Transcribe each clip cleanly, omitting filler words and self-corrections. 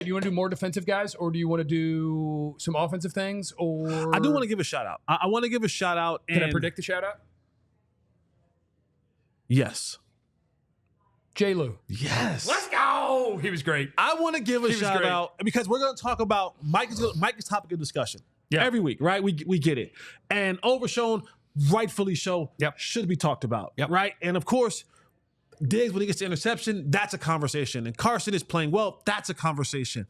Do you want to do more defensive guys, or do you want to do some offensive things? Or I do want to give a shout out. I want to give a shout out. Can I predict the shout out? Yes. J. Lou. Yes. Let's go. He was great. I want to give a shout out because we're going to talk about Mike's topic of discussion every week, right? We get it. And Overshown, rightfully so, should be talked about, right? And of course, Diggs, when he gets the interception, that's a conversation. And Carson is playing well, that's a conversation.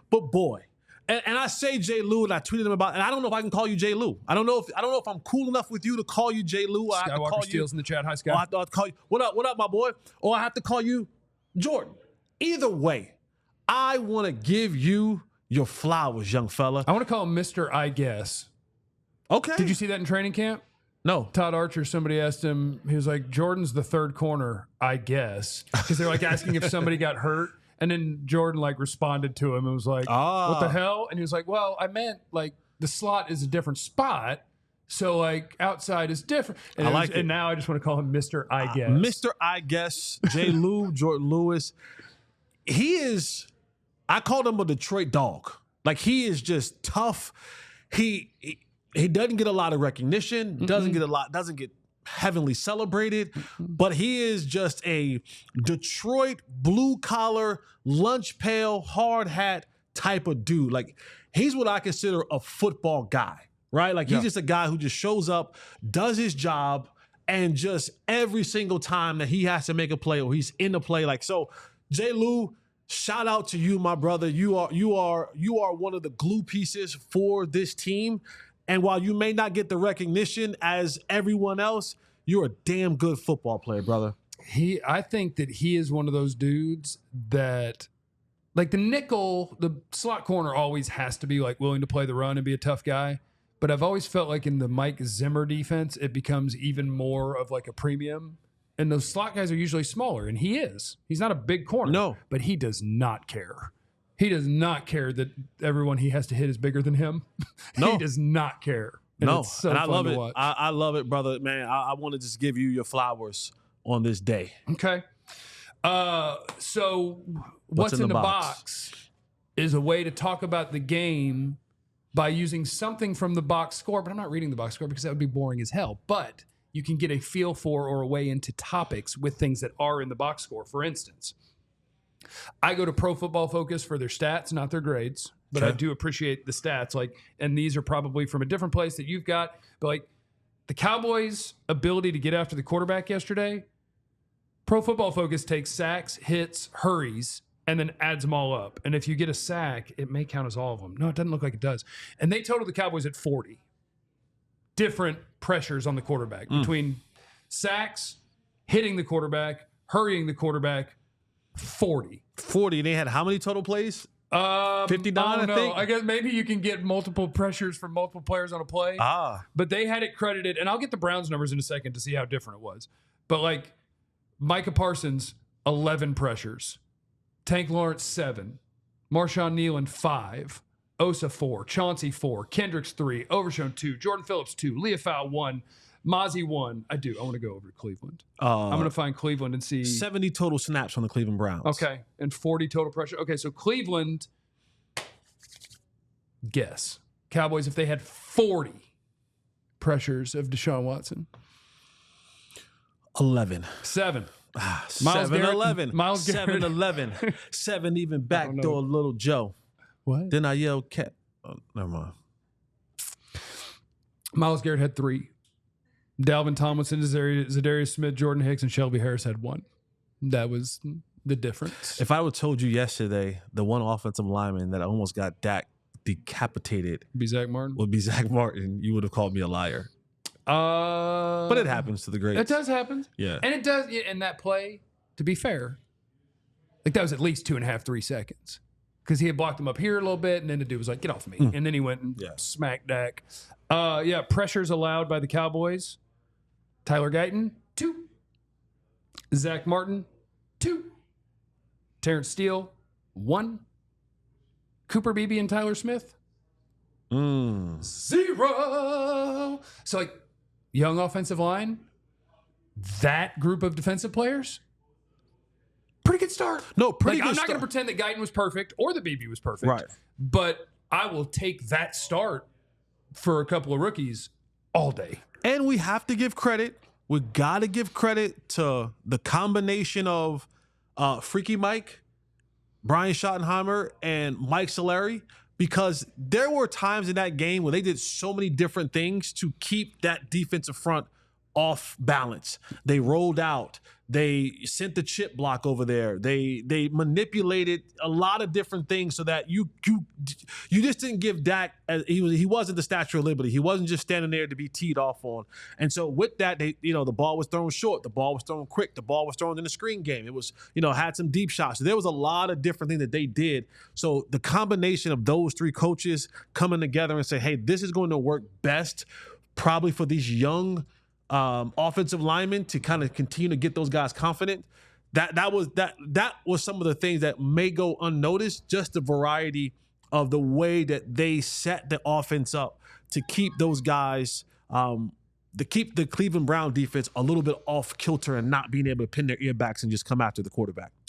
But boy, and I say J. Lou, and I tweeted him about, and I don't know if I can call you J. Lou. I don't know if I'm cool enough with you to call you J. Lou. I have to call Steele's in the chat. Hi, Scott. Or I have to call you, what up, my boy? Or I have to call you Jordan. Either way, I want to give you your flowers, young fella. I want to call him Mr. I Guess. Okay. Did you see that in training camp? No. Todd Archer, somebody asked him, he was like, Jordan's the third corner, I guess. Because they're like asking if somebody got hurt. And then Jordan like responded to him and was like, what the hell? And he was like, well, I meant like the slot is a different spot. So like outside is different. And, and now I just want to call him Mr. I Guess. Mr. I Guess, J. Lou, Jourdan Lewis. He is, I called him a Detroit dog. Like he is just tough. He doesn't get a lot of recognition, doesn't get heavily celebrated, but he is just a Detroit blue collar, lunch pail, hard hat type of dude. Like he's what I consider a football guy, right? Like he's just a guy who just shows up, does his job, and just every single time that he has to make a play or he's in the play, like so. J. Lou, shout out to you, my brother. You are one of the glue pieces for this team. And while you may not get the recognition as everyone else, you're a damn good football player, brother. I think that he is one of those dudes that, like the nickel, the slot corner always has to be like willing to play the run and be a tough guy. But I've always felt like in the Mike Zimmer defense, it becomes even more of like a premium. And those slot guys are usually smaller, and he is. He's not a big corner. No. But he does not care. He does not care that everyone he has to hit is bigger than him. No. He does not care. And no, it's so and fun I love to it. watch. I love it, brother. Man, I want to just give you your flowers on this day. Okay. So what's in the box is a way to talk about the game by using something from the box score, but I'm not reading the box score because that would be boring as hell. But you can get a feel for or a way into topics with things that are in the box score. For instance, I go to Pro Football Focus for their stats, not their grades, but I do appreciate the stats. Like, and these are probably from a different place that you've got. But like the Cowboys' ability to get after the quarterback yesterday, Pro Football Focus takes sacks, hits, hurries, and then adds them all up. And if you get a sack, it may count as all of them. No, it doesn't look like it does. And they totaled the Cowboys at 40 different pressures on the quarterback between sacks, hitting the quarterback, hurrying the quarterback. 40. And they had how many total plays? 59, I think. I guess maybe you can get multiple pressures from multiple players on a play. But they had it credited, and I'll get the Browns numbers in a second to see how different it was. But like Micah Parsons, 11 pressures. Tank Lawrence, 7. Marshawn Nealon, 5. Osa, 4. Chauncey, 4. Kendricks, 3. Overshown, 2. Jordan Phillips, 2. Leofau, 1. Mozzie, 1. I want to go over to Cleveland. I'm going to find Cleveland and see 70 total snaps from the Cleveland Browns. Okay, and 40 total pressure. Okay, so Cleveland, guess. Cowboys, if they had 40 pressures of Deshaun Watson. 11. 7. Myles Garrett, 11. Myles Garrett. 7-11. 7 even backdoor little Joe. What? Then I yelled cat. Oh, never mind. Myles Garrett had 3. Dalvin Tomlinson, Zadarius Smith, Jordan Hicks, and Shelby Harris had 1. That was the difference. If I would have told you yesterday the one offensive lineman that almost got Dak decapitated would be Zack Martin, you would have called me a liar. But it happens to the greats. It does happen. Yeah. And it does in that play, to be fair, like that was at least 2.5, 3 seconds. Because he had blocked him up here a little bit, and then the dude was like, get off me. And then he went and smacked Dak. Pressures allowed by the Cowboys. Tyler Guyton, 2. Zack Martin, 2. Terrence Steele, 1. Cooper Beebe and Tyler Smith, 0. So, like, young offensive line, that group of defensive players, pretty good start. No, pretty Like, good I'm not start. going to pretend that Guyton was perfect or the Beebe was perfect. Right. But I will take that start for a couple of rookies all day. And we have to give credit. We got to give credit to the combination of Freaky Mike, Brian Schottenheimer, and Mike Solari, because there were times in that game where they did so many different things to keep that defensive front off balance. They rolled out. They sent the chip block over there. They manipulated a lot of different things so that you just didn't give Dak. He wasn't the Statue of Liberty. He wasn't just standing there to be teed off on. And so with that, the ball was thrown short. The ball was thrown quick. The ball was thrown in the screen game. It was, had some deep shots. So there was a lot of different things that they did. So the combination of those three coaches coming together and say, hey, this is going to work best probably for these young offensive linemen to kind of continue to get those guys confident. That was some of the things that may go unnoticed, just the variety of the way that they set the offense up to keep those guys, to keep the Cleveland Brown defense a little bit off kilter and not being able to pin their earbacks and just come after the quarterback.